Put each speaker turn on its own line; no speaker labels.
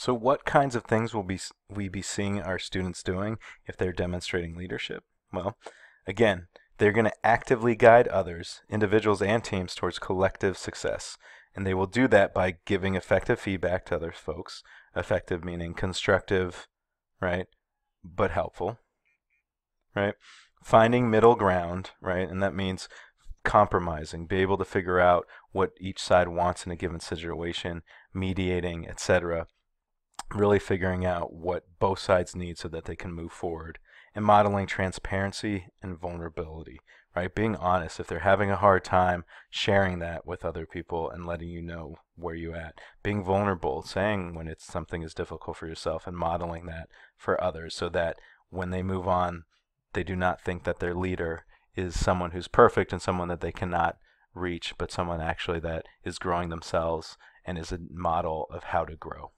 So what kinds of things will we be seeing our students doing if they're demonstrating leadership? Well, again, they're going to actively guide others, individuals and teams, towards collective success. And they will do that by giving effective feedback to other folks. Effective meaning constructive, right? But helpful, right? Finding middle ground, right? And that means compromising, be able to figure out what each side wants in a given situation, mediating, etc. Really figuring out what both sides need so that they can move forward, and modeling transparency and vulnerability, right? Being honest. If they're having a hard time, sharing that with other people and letting you know where you're at. Being vulnerable, saying when it's something is difficult for yourself and modeling that for others so that when they move on, they do not think that their leader is someone who's perfect and someone that they cannot reach, but someone actually that is growing themselves and is a model of how to grow.